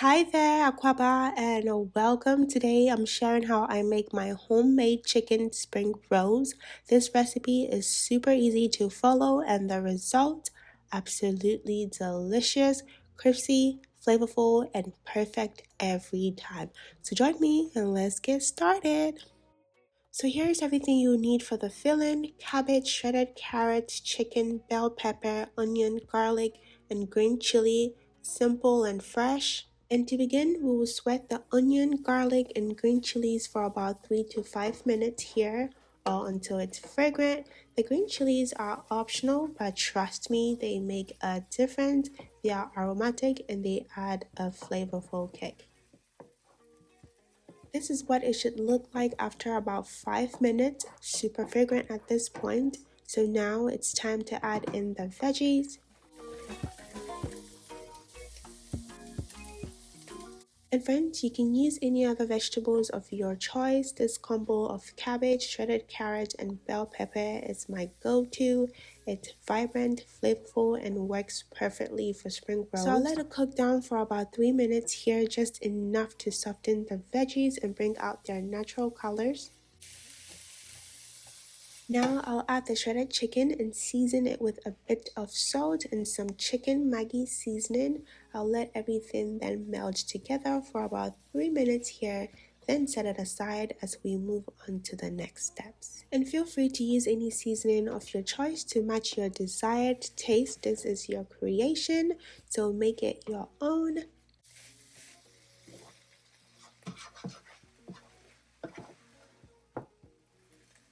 Hi there, Aquaba, and welcome. Today I'm sharing how I make my homemade chicken spring rolls. This recipe is super easy to follow, and the result absolutely delicious, crispy, flavorful, and perfect every time. So join me and let's get started. So here's everything you need for the filling: cabbage, shredded carrots, chicken, bell pepper, onion, garlic, and green chili, simple and fresh. And to begin, we will sweat the onion, garlic, and green chilies for about 3 to 5 minutes here, or until it's fragrant. The green chilies are optional, but trust me, they make a difference. They are aromatic and they add a flavorful kick. This is what it should look like after about 5 minutes, super fragrant at this point. So now it's time to add in the veggies. And friends, you can use any other vegetables of your choice. This combo of cabbage, shredded carrot, and bell pepper is my go-to. It's vibrant, flavorful, and works perfectly for spring rolls. So I'll let it cook down for about 3 minutes here, just enough to soften the veggies and bring out their natural colors. Now I'll add the shredded chicken and season it with a bit of salt and some chicken Maggi seasoning. I'll let everything then meld together for about 3 minutes here, then set it aside as we move on to the next steps. And feel free to use any seasoning of your choice to match your desired taste. This is your creation, so make it your own.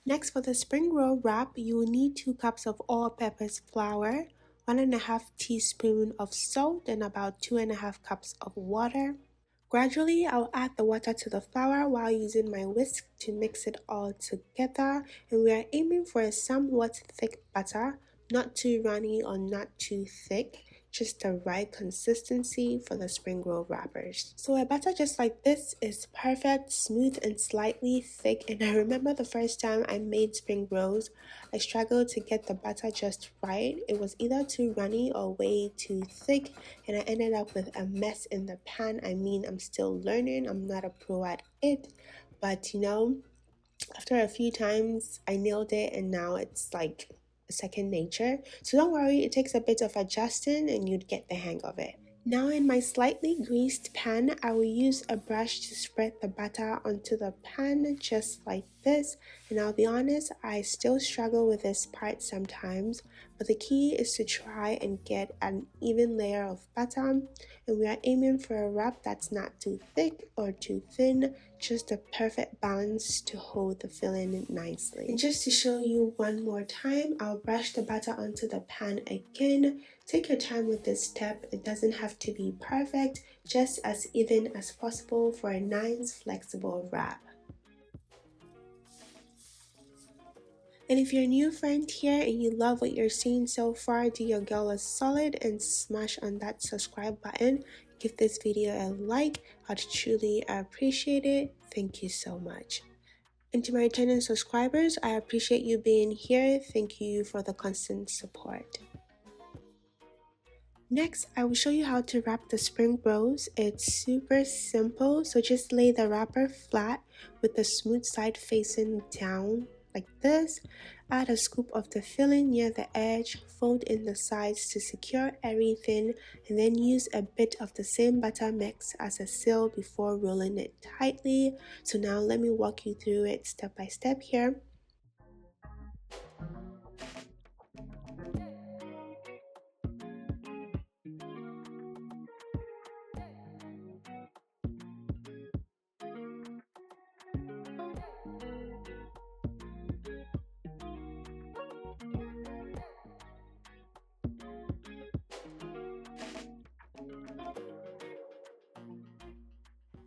Next, for the spring roll wrap, you will need 2 cups of all-purpose flour, 1.5 teaspoons of salt, and about 2.5 cups of water. Gradually, I'll add the water to the flour while using my whisk to mix it all together. And we are aiming for a somewhat thick batter, not too runny or not too thick, just the right consistency for the spring roll wrappers. So a batter just like this is perfect, smooth and slightly thick. And I remember the first time I made spring rolls, I struggled to get the batter just right. It was either too runny or way too thick, and I ended up with a mess in the pan. I mean, I'm still learning, I'm not a pro at it, but after a few times I nailed it, and now it's like second nature. So don't worry, it takes a bit of adjusting and you'd get the hang of it. Now in my slightly greased pan, I will use a brush to spread the batter onto the pan just like this. And I'll be honest, I still struggle with this part sometimes, but the key is to try and get an even layer of batter. And we are aiming for a wrap that's not too thick or too thin, just a perfect balance to hold the filling nicely. And just to show you one more time, I'll brush the batter onto the pan again. Take your time with this step. It doesn't have to be perfect, just as even as possible for a nice flexible wrap. And if you're a new friend here and you love what you're seeing so far, do your girl a solid and smash on that subscribe button. Give this video a like. I'd truly appreciate it. Thank you so much. And to my returning subscribers, I appreciate you being here. Thank you for the constant support. Next, I will show you how to wrap the spring rolls. It's super simple, so just lay the wrapper flat with the smooth side facing down like this. Add a scoop of the filling near the edge, fold in the sides to secure everything, and then use a bit of the same batter mix as a seal before rolling it tightly. So now let me walk you through it step by step here.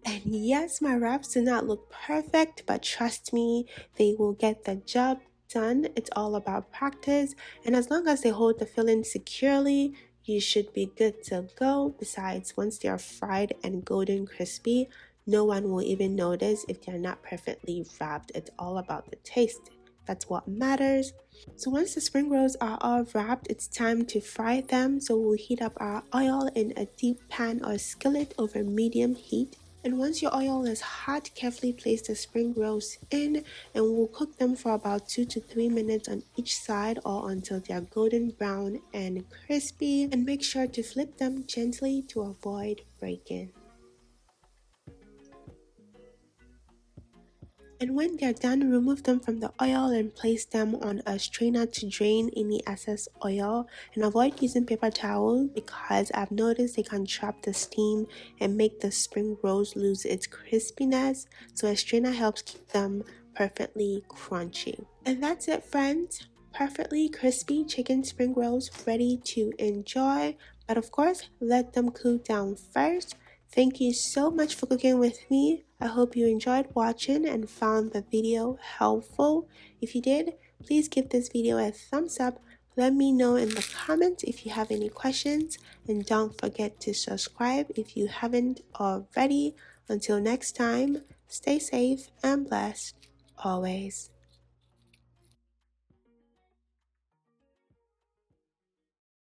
And yes, my wraps do not look perfect, but trust me, they will get the job done. It's all about practice, and as long as they hold the filling securely, you should be good to go. Besides, once they are fried and golden crispy, no one will even notice if they're not perfectly wrapped. It's all about the taste. That's what matters. So once the spring rolls are all wrapped, it's time to fry them. So we'll heat up our oil in a deep pan or skillet over medium heat. And once your oil is hot, carefully place the spring rolls in and we'll cook them for about 2 to 3 minutes on each side or until they are golden brown and crispy. And make sure to flip them gently to avoid breaking. And when they're done, remove them from the oil and place them on a strainer to drain any excess oil. And avoid using paper towel because I've noticed they can trap the steam and make the spring rolls lose its crispiness. So a strainer helps keep them perfectly crunchy. And that's it, friends. Perfectly crispy chicken spring rolls ready to enjoy. But of course, let them cool down first. Thank you so much for cooking with me. I hope you enjoyed watching and found the video helpful. If you did, please give this video a thumbs up. Let me know in the comments if you have any questions. And don't forget to subscribe if you haven't already. Until next time, stay safe and blessed always.